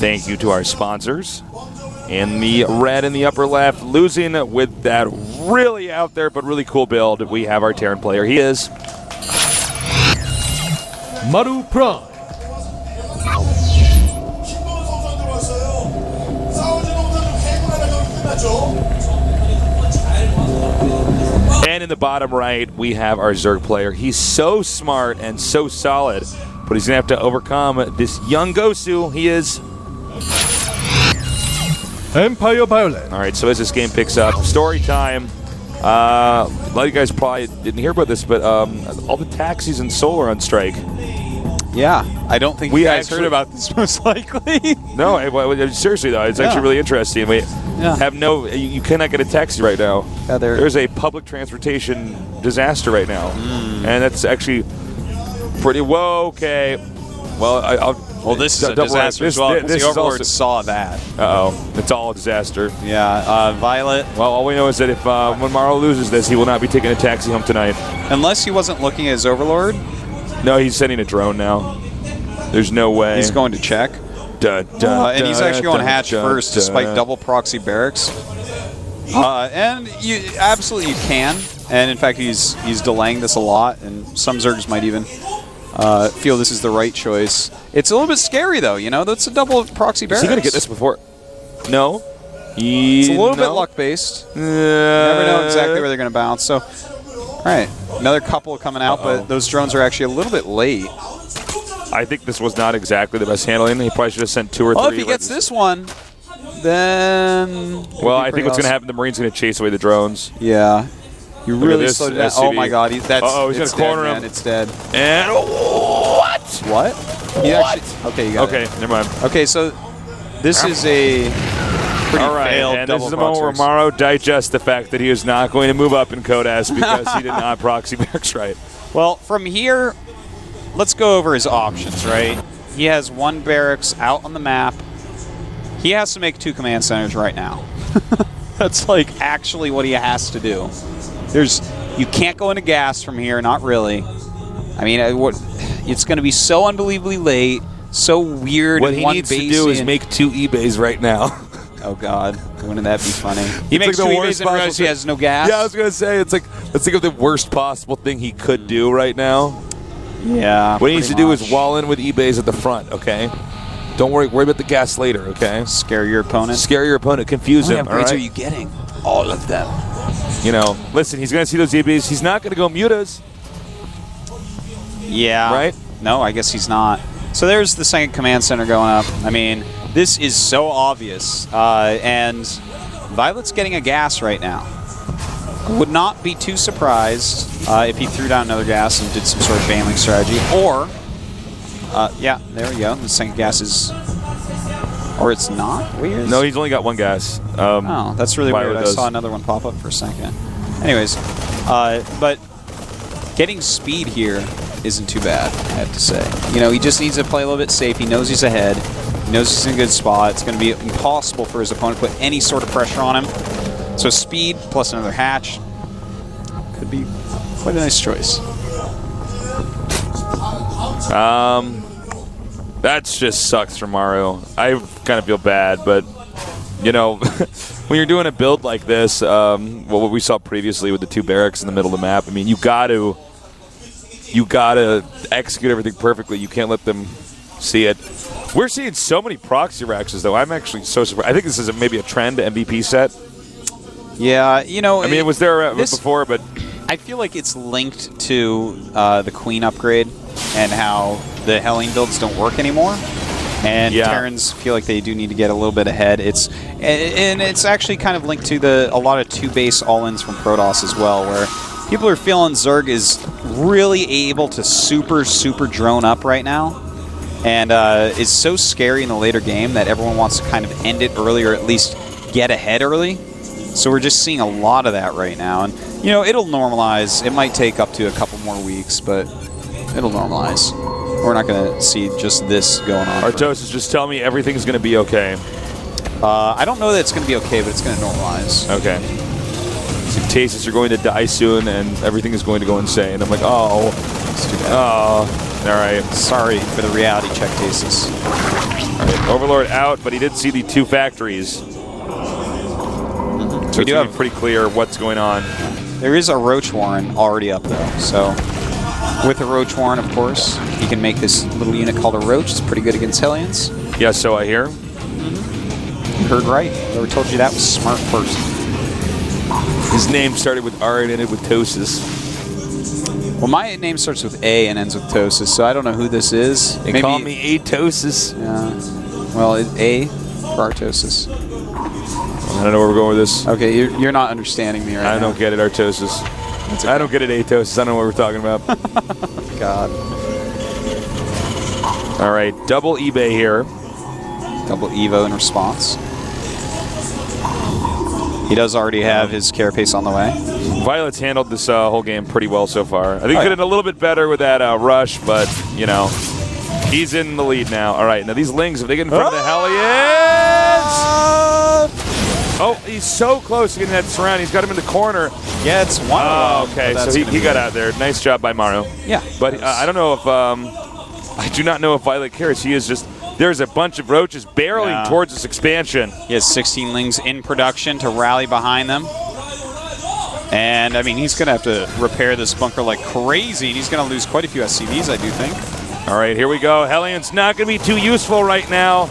Thank you to our sponsors. In the red in the upper left, losing with that really out there but really cool build, we have our Terran player. He is Maru Prime. And in the bottom right, we have our Zerg player. He's so smart and so solid, but he's going to have to overcome this young Gosu. He is Empire Violet. All right, so as this game picks up, story time. A lot of you guys probably didn't hear about this, but all the taxis in Seoul are on strike. Yeah, I don't think you guys heard about this, most likely. No, seriously though, it's actually really interesting. We have you cannot get a taxi right now. Yeah, there's a public transportation disaster right now, and that's actually pretty. Whoa, okay. Well, well, this is a disaster as well. The Overlord saw that. It's all a disaster. Yeah, Violet. Well, all we know is that if when Maru loses this, he will not be taking a taxi home tonight. Unless he wasn't looking at his Overlord. No, he's sending a drone now. There's no way. He's going to check. And he's actually going hatch first, despite double proxy barracks. And you can. And in fact, he's delaying this a lot, and some Zergs might even feel this is the right choice. It's a little bit scary, though. You know, that's a double proxy barracks. Is he going to get this before? No. It's a little bit luck-based. Never know exactly where they're going to bounce. So, all right, another couple coming out, but those drones are actually a little bit late. I think this was not exactly the best handling. He probably should have sent 2 or 3. Well, if he gets this one, then... Well, I think what's going to happen, the Marine's going to chase away the drones. Yeah. You really slowed it down. Oh, my God. He's going to corner him. It's dead. And what? What? Okay, you got it. Okay, never mind. Okay, so this is a pretty failed and double this is the moment where Maru digests the fact that he is not going to move up in Codas because he did not proxy barracks right. Well, from here, let's go over his options, right? He has 1 barracks out on the map. He has to make 2 command centers right now. That's like actually what he has to do. You can't go into gas from here, not really. I mean, it's going to be so unbelievably late, so weird. What he needs to do is make 2 eBays right now. Oh, God. Wouldn't that be funny? He makes 2 eBays and realizes he has no gas. Yeah, I was going to say, it's like, let's think of the worst possible thing he could do right now. Yeah. What he needs to do is wall in with eBays at the front, okay? Don't worry about the gas later, okay? Scare your opponent. Scare your opponent. Confuse him, all right? Are you getting? All of them. You know, listen, he's going to see those eBays. He's not going to go mutas. Yeah. Right? No, I guess he's not. So there's the second command center going up. I mean, this is so obvious. And Violet's getting a gas right now. Would not be too surprised if he threw down another gas and did some sort of bailing strategy. Or, yeah, there we go. The second gas is... Or it's not? Weird. No, he's only got 1 gas. Oh, that's really weird. I saw another one pop up for a second. Anyways, but getting speed here isn't too bad, I have to say. You know, he just needs to play a little bit safe. He knows he's ahead. He knows he's in a good spot. It's going to be impossible for his opponent to put any sort of pressure on him. So speed plus another hatch could be quite a nice choice. That just sucks for Maru. I kind of feel bad, but, you know, when you're doing a build like this, what we saw previously with the 2 barracks in the middle of the map, I mean, you got to execute everything perfectly. You can't let them see it. We're seeing so many proxy raxes, though. I'm actually so surprised. I think this is maybe a trend MVP set. Yeah, you know... I mean, it was there before, but... I feel like it's linked to the Queen upgrade and how the Helene builds don't work anymore. And Terrans feel like they do need to get a little bit ahead. And it's actually kind of linked to a lot of 2 base all-ins from Protoss as well, where people are feeling Zerg is really able to super drone up right now. And is so scary in the later game that everyone wants to kind of end it early or at least get ahead early. So we're just seeing a lot of that right now. And, you know, it'll normalize. It might take up to a couple more weeks, but it'll normalize. We're not going to see just this going on. Artosis, just tell me everything's going to be okay. I don't know that it's going to be okay, but it's going to normalize. Okay. So Tasis are going to die soon, and everything is going to go insane. I'm like, oh. It's too bad. Oh. All right. Sorry for the reality check cases. All right. Overlord out, but he did see the 2 factories. So We do have pretty clear what's going on. There is a Roach Warren already up though, so with a Roach Warren, of course, he can make this little unit called a Roach. It's pretty good against Hellions. Yeah, so I hear. You heard right. Whoever told you that was a smart person. His name started with R and ended with Tosis. Well, my name starts with A and ends with Tosis, so I don't know who this is. They call me Atosis. Yeah. Well, A for Artosis. I don't know where we're going with this. Okay, you're not understanding me right now. I don't get it, Artosis. Okay. I don't get it, Atosis. I don't know what we're talking about. God. All right, double eBay here. Double Evo in response. He does already have his carapace on the way. Violet's handled this whole game pretty well so far. I think he could have done a little bit better with that rush, but, you know, he's in the lead now. All right, now these Lings, if they get in front of the Hellions... Oh, he's so close to getting that surround. He's got him in the corner. Yeah, it's one of them. Okay, so he got out there. Nice job by Maru. Yeah. But I don't know if... I do not know if Violet cares. He is just... There's a bunch of Roaches barreling towards this expansion. He has 16 Lings in production to rally behind them. And, I mean, he's going to have to repair this bunker like crazy, and he's going to lose quite a few SCVs, I do think. All right, here we go. Hellion's not going to be too useful right now.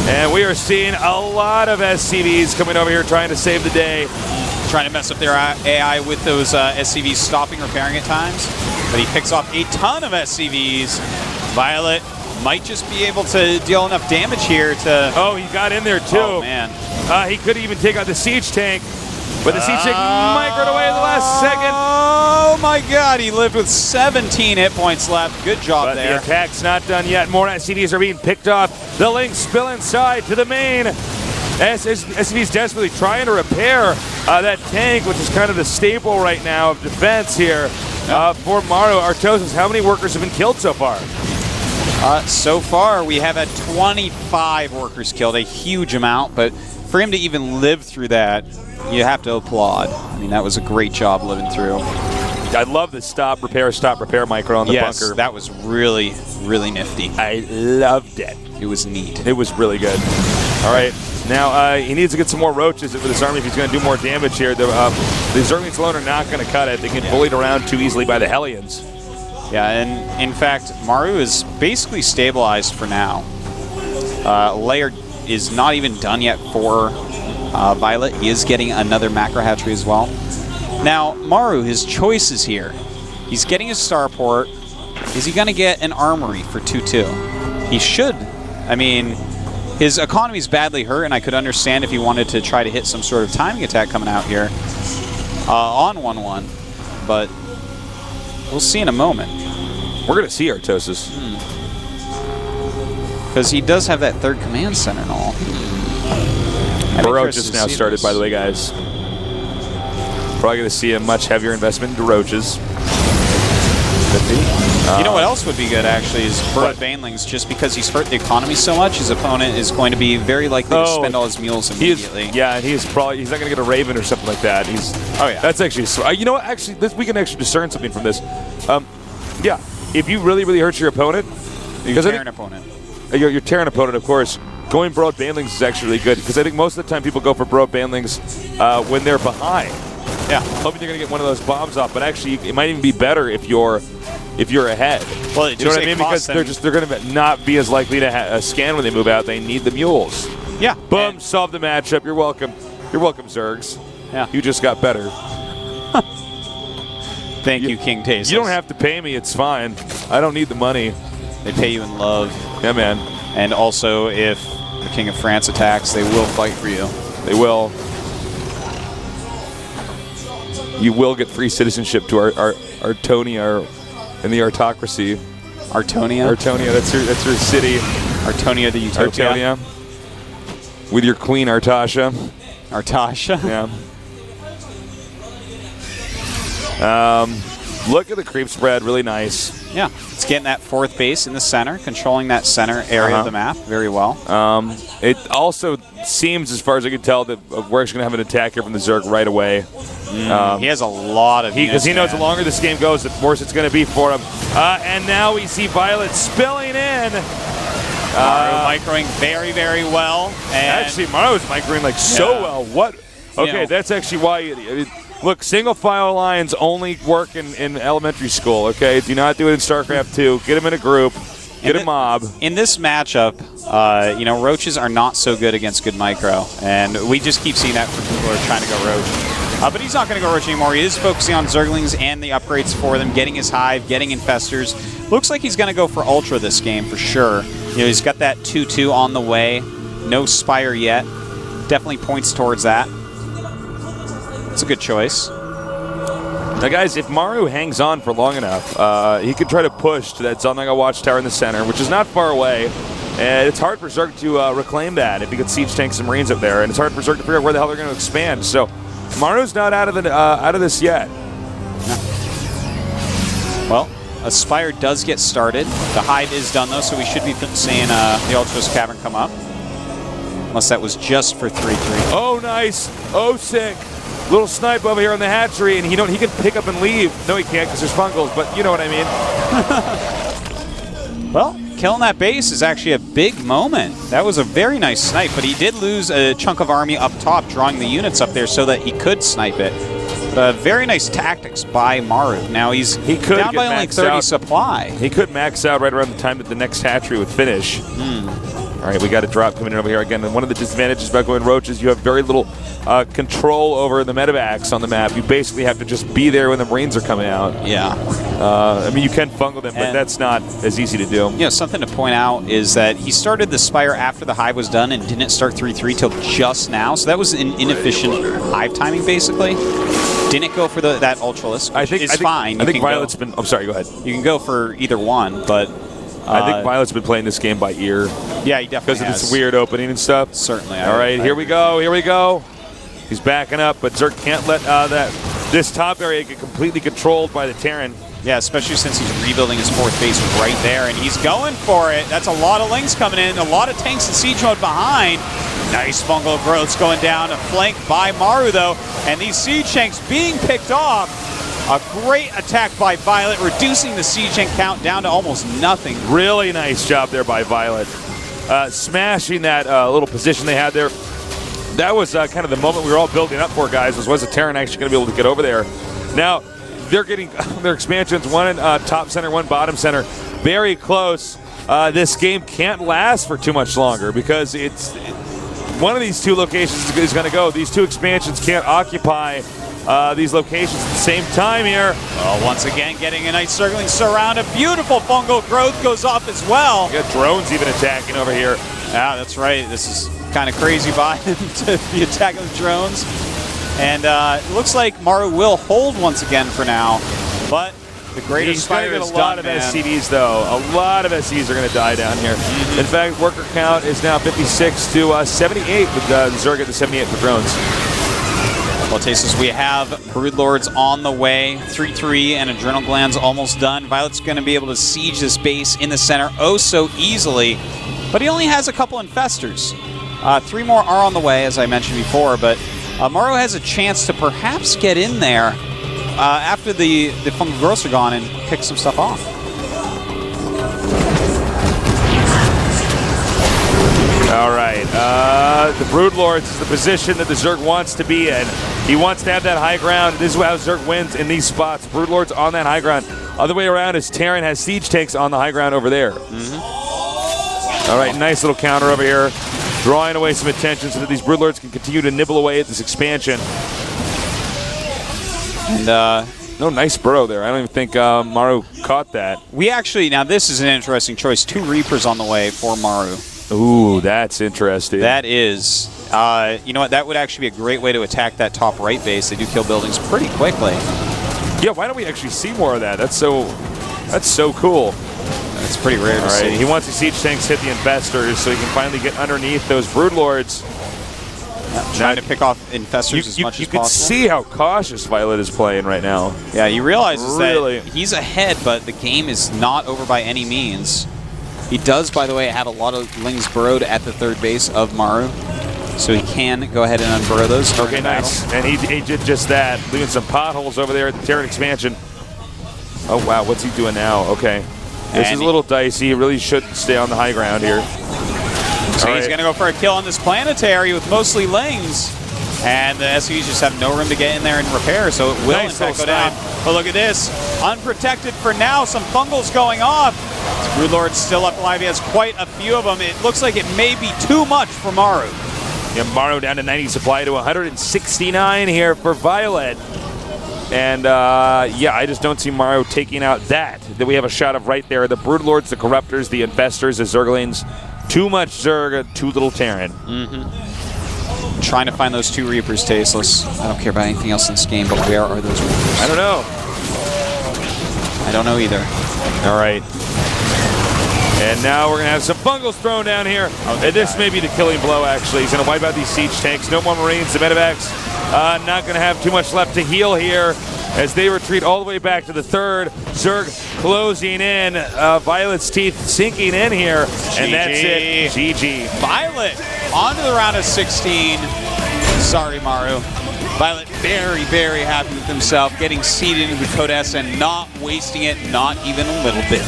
And we are seeing a lot of SCVs coming over here trying to save the day. Trying to mess up their AI with those SCVs stopping repairing at times. But he picks off a ton of SCVs. Violet might just be able to deal enough damage here to... Oh, he got in there too. Oh, man. He could even take out the siege tank. But the siege tank microed away in the last second. Oh my god, he lived with 17 hit points left. Good job but there. The attack's not done yet. More SCVs are being picked off. The Lings spill inside to the main. SCV's desperately trying to repair that tank, which is kind of the staple right now of defense here for Maru. Artosis, how many workers have been killed so far? So far, we have had 25 workers killed, a huge amount, but for him to even live through that, you have to applaud. I mean, that was a great job living through. I love the stop, repair micro on the bunker. Yes, that was really, really nifty. I loved it. It was neat. It was really good. All right, now he needs to get some more Roaches with his army if he's going to do more damage here. The Zerglings alone are not going to cut it. They get bullied around too easily by the Hellions. Yeah, and in fact, Maru is basically stabilized for now. Layer is not even done yet for Violet. He is getting another macro hatchery as well. Now, Maru, his choices here. He's getting a starport. Is he going to get an armory for 2-2? He should. I mean, his economy's badly hurt, and I could understand if he wanted to try to hit some sort of timing attack coming out here on 1-1. But we'll see in a moment. We're going to see Artosis. Because he does have that third command center and all. Burrow just now started, by the way, guys. Probably going to see a much heavier investment into Roaches. You know what else would be good, actually, is Burrowed Banelings. Just because he's hurt the economy so much, his opponent is going to be very likely to spend all his mules immediately. And he's not going to get a Raven or something like that. That's actually... You know what? Actually, we can actually discern something from this. Yeah, if you really, really hurt your opponent... Your Terran opponent. Your Terran opponent, of course. Going Burrowed Banelings is actually really good, because I think most of the time people go for Burrowed Banelings when they're behind. Yeah, hoping you're going to get one of those bombs off, but actually it might even be better if you're ahead. Well, you know what I mean? Because they're going to not be as likely to scan when they move out. They need the mules. Yeah. Boom, solve the matchup. You're welcome. You're welcome, Zergs. Yeah. You just got better. Thank you, King Taste. You don't have to pay me. It's fine. I don't need the money. They pay you in love. Yeah, man. And also, if the King of France attacks, they will fight for you. They will. You will get free citizenship to Artonia in the Artocracy. Artonia? Artonia, that's your city. Artonia the Utopia. Artonia. With your queen, Artasha. Artasha? Yeah. Look at the creep spread, really nice. Yeah, it's getting that 4th base in the center, controlling that center area of the map very well. It also seems, as far as I can tell, that we're actually going to have an attack here from the Zerg right away. He has a lot of because he knows the longer this game goes, the worse it's going to be for him. And now we see Violet spilling in. Maru microing very, very well. And actually, Maru's microing like so well. What? Okay, that's actually why. Look, single file lines only work in elementary school. Okay, do not do it in StarCraft 2. Get them in a group. Get a mob. In this matchup, roaches are not so good against good micro, and we just keep seeing that for people who are trying to go roach. But he's not going to go roach anymore. He is focusing on Zerglings and the upgrades for them, getting his hive, getting infestors. Looks like he's going to go for Ultra this game for sure. He's got that 2-2 on the way. No Spire yet. Definitely points towards that. It's a good choice. Now, guys, if Maru hangs on for long enough, he could try to push to that Zelnaga Watchtower in the center, which is not far away. And it's hard for Zerg to reclaim that if he could siege tank some Marines up there. And it's hard for Zerg to figure out where the hell they're going to expand. So Maru's not out of this yet. Well, a Spire does get started. The hive is done, though, so we should be seeing the Ultra's Cavern come up. Unless that was just for 3-3. Oh, nice. Oh, sick. Little snipe over here on the hatchery, and he can pick up and leave. No, he can't because there's fungals, but you know what I mean. Well, killing that base is actually a big moment. That was a very nice snipe, but he did lose a chunk of army up top, drawing the units up there so that he could snipe it. Very nice tactics by Maru. Now he could down by only 30 supply. He could max out right around the time that the next hatchery would finish. All right, we got a drop coming in over here again. And one of the disadvantages about going roach is you have very little control over the medevacs on the map. You basically have to just be there when the Marines are coming out. Yeah. I mean, you can fungal them, but that's not as easy to do. Something to point out is that he started the Spire after the hive was done and didn't start 3-3 till just now. So that was an inefficient hive timing, basically. Didn't go for that Ultralisk, which is fine. I think Violet's been... I'm sorry, go ahead. You can go for either one, but... I think Violet's been playing this game by ear. Yeah, he definitely has. Because of this weird opening and stuff. Certainly. All right, here we go. He's backing up, but Zerg can't let this top area get completely controlled by the Terran. Yeah, especially since he's rebuilding his 4th base right there, and he's going for it. That's a lot of Lings coming in, a lot of tanks in siege mode behind. Nice fungal growths going down, a flank by Maru, though, and these siege tanks being picked off. A great attack by Violet, reducing the siege tank count down to almost nothing. Really nice job there by Violet. Smashing that little position they had there. That was kind of the moment we were all building up for, guys, was the Terran actually going to be able to get over there? Now, they're getting their expansions, one in top center, one bottom center, very close. This game can't last for too much longer because one of these two locations is going to go. These two expansions can't occupy these locations at the same time here. Well, once again, getting a nice circling surround. A beautiful fungal growth goes off as well. You got drones even attacking over here. Yeah, that's right. This is kind of crazy by him to be attacking with drones. And it looks like Maru will hold once again for now. But the greater Spire is done, a lot of SCDs, though. A lot of SCDs are going to die down here. In fact, worker count is now 56 to 78 with Zerg at the 78 for drones. Well, Tasis, we have Broodlords on the way. 3-3 and Adrenal Glands almost done. Violet's going to be able to siege this base in the center oh so easily. But he only has a couple infestors. 3 more are on the way, as I mentioned before. But Maru has a chance to perhaps get in there after the fungal growths are gone and pick some stuff off. All right. The Broodlords is the position that the Zerg wants to be in. He wants to have that high ground. This is how Zerg wins in these spots. Broodlords on that high ground. Other way around is Terran has siege tanks on the high ground over there. All right, nice little counter over here. Drawing away some attention so that these Broodlords can continue to nibble away at this expansion. And no, nice burrow there. I don't even think Maru caught that. We actually, now this is an interesting choice. 2 Reapers on the way for Maru. Ooh, that's interesting. That is. You know what? That would actually be a great way to attack that top right base. They do kill buildings pretty quickly. Yeah, why don't we actually see more of that? That's so cool. It's pretty rare to see. He wants the siege tanks hit the investors so he can finally get underneath those Broodlords. Trying to pick off infestors as much as you can possible. see how cautious Violet is playing right now. Yeah, he realizes Really? that he's ahead, but the game is not over by any means. He does, by the way, have a lot of Lings burrowed at the third base of Maru, so he can go ahead and unburrow those. Okay, nice. And he did just that, leaving some potholes over there at the Terran expansion. Oh, wow, what's he doing now? Okay. This is a little dicey. He really should stay on the high ground here. So he's going to go for a kill on this planetary with mostly Lings. And the SUVs just have no room to get in there and repair, so it will in fact go down. But look at this. Unprotected for now. Some fungals going off. Broodlord's still up alive. He has quite a few of them. It looks like it may be too much for Maru. Yeah, Maru down to 90 supply to 169 here for Violet. And, yeah, I just don't see Maru taking out that we have a shot of right there. The Broodlords, the Corruptors, the Infestors, the Zerglings. Too much Zerg, too little Terran. Trying to find those 2 Reapers tasteless. I don't care about anything else in this game, but where are those Reapers? I don't know. I don't know either. All right. And now we're going to have some fungals thrown down here. And this may be the killing blow, actually. He's going to wipe out these siege tanks. No more Marines. The medevacs not going to have too much left to heal here as they retreat all the way back to the third. Zerg closing in. Violet's teeth sinking in here. And that's it. GG. Violet on to the round of 16. Sorry, Maru. Violet very, very happy with himself, getting seeded into the Code S and not wasting it, not even a little bit.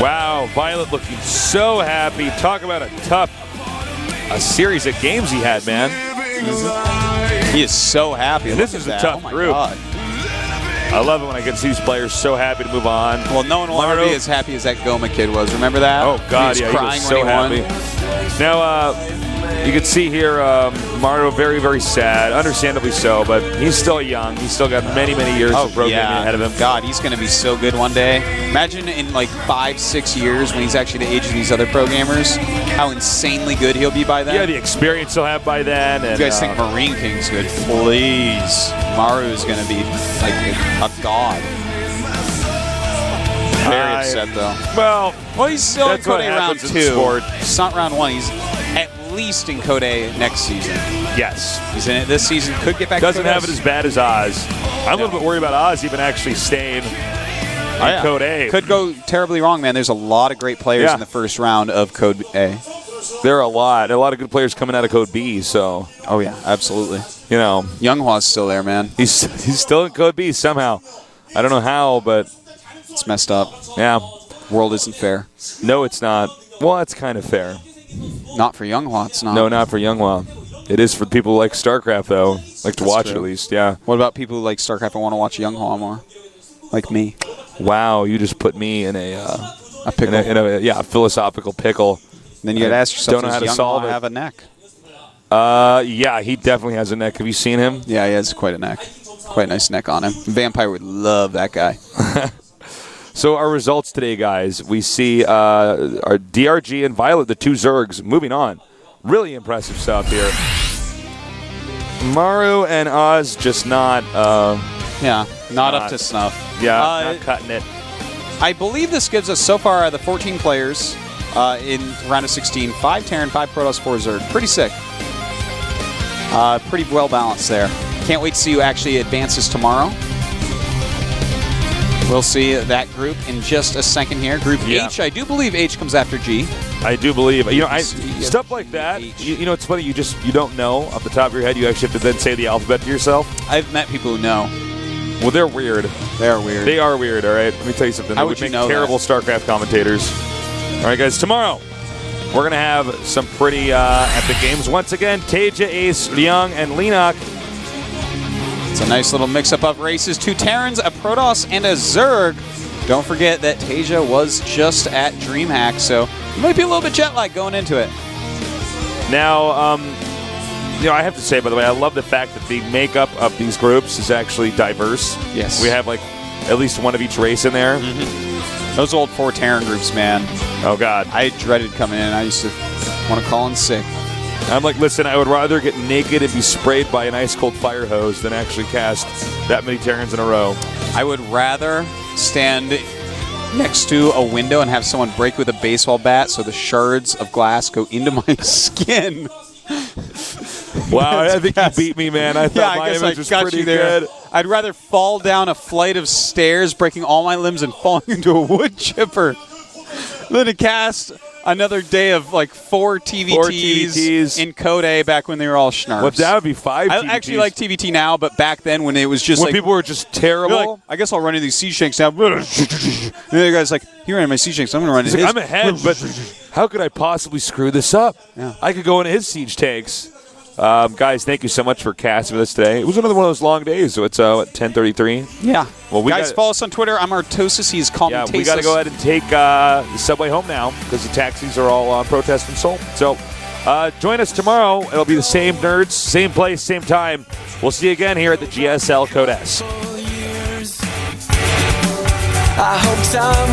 Wow, Violet looking so happy. Talk about a series of games he had, man. He is so happy. And this is a tough group. God. I love it when I can see these players so happy to move on. Well, no one will ever be as happy as that Goma kid was. Remember that? Oh, God, he was so happy. Now, you can see here Maru very, very sad. Understandably so, but he's still young. He's still got many, many years of pro gaming ahead of him. God, he's going to be so good one day. Imagine in like 5-6 years when he's actually the age of these other pro gamers, how insanely good he'll be by then. Yeah, the experience he'll have by then. And, you guys think Marine King's good? Please. Maru's going to be like a god. Very upset, though. Well, he's still in Code A round 2. Sport. It's not round 1. He's at least in Code A next season. Yes. He's in it this season. Could get back Doesn't to Code have S. it as bad as Oz. I'm a little bit worried about Oz even actually staying in Code A. Could go terribly wrong, man. There's a lot of great players in the first round of Code A. There are a lot of good players coming out of Code B, so. Oh, yeah, absolutely. You know. Younghwa's still there, man. He's still in Code B somehow. I don't know how, but. It's messed up. Yeah. World isn't fair. No, it's not. Well, it's kind of fair. Not for Younghwa, it's not. No, not for Younghwa. It is for people who like StarCraft, though. Like to watch it at least, yeah. What about people who like StarCraft and want to watch Younghwa more? Like me. Wow, you just put me in a pickle. In a philosophical pickle. Then you got to ask yourself, don't know how to does solve Younghwa it. have a neck? Yeah, he definitely has a neck. Have you seen him? Yeah, he has quite a neck. Quite a nice neck on him. Vampire would love that guy. So our results today, guys, we see our DRG and Violet, the 2 Zergs, moving on. Really impressive stuff here. Maru and Oz just not... not up to snuff. Yeah, not cutting it. I believe this gives us so far the 14 players in round of 16. 5 Terran, 5 Protoss, 4 Zerg. Pretty sick. Pretty well balanced there. Can't wait to see who actually advances tomorrow. We'll see that group in just a second here. Group H, I do believe H comes after G. I do believe. You know, stuff like that, you know, it's funny, you don't know off the top of your head. You actually have to then say the alphabet to yourself. I've met people who know. Well, they're weird. They're weird. They are weird, all right? Let me tell you something. How They would you make know terrible StarCraft commentators. All right, guys, tomorrow we're going to have some pretty epic games. Once again, Teja, Ace, Liang, and Linak. It's a nice little mix-up of races. 2 Terrans, a Protoss, and a Zerg. Don't forget that Teja was just at DreamHack, so you might be a little bit jet-lagged going into it. Now, you know, I have to say, by the way, I love the fact that the makeup of these groups is actually diverse. Yes. We have, like, at least one of each race in there. Those old 4 Terran groups, man. Oh, God. I dreaded coming in. I used to want to call in sick. I'm like, listen, I would rather get naked and be sprayed by an ice-cold fire hose than actually cast that many Terrans in a row. I would rather stand next to a window and have someone break with a baseball bat so the shards of glass go into my skin. Wow, I think you beat me, man. I thought my image was pretty good. I'd rather fall down a flight of stairs, breaking all my limbs and falling into a wood chipper than to cast another day of like 4 TVTs in Code A back when they were all schnarps. Well, that would be 5 TVTs. I actually like TVT now, but back then when it was just when people were just terrible. Like, I guess I'll run into these siege shanks now. And the other guy's like, he ran into my siege shanks, I'm going to run into his. I'm ahead, but how could I possibly screw this up? Yeah. I could go into his siege tanks. Guys, thank you so much for casting with us today. It was another one of those long days, so it's 10:33. Yeah. Well, guys, follow us on Twitter. I'm Artosis. He's called me Yeah, we got to go ahead and take the subway home now because the taxis are all on protest from Seoul. So join us tomorrow. It'll be the same nerds, same place, same time. We'll see you again here at the GSL Code S. I hope time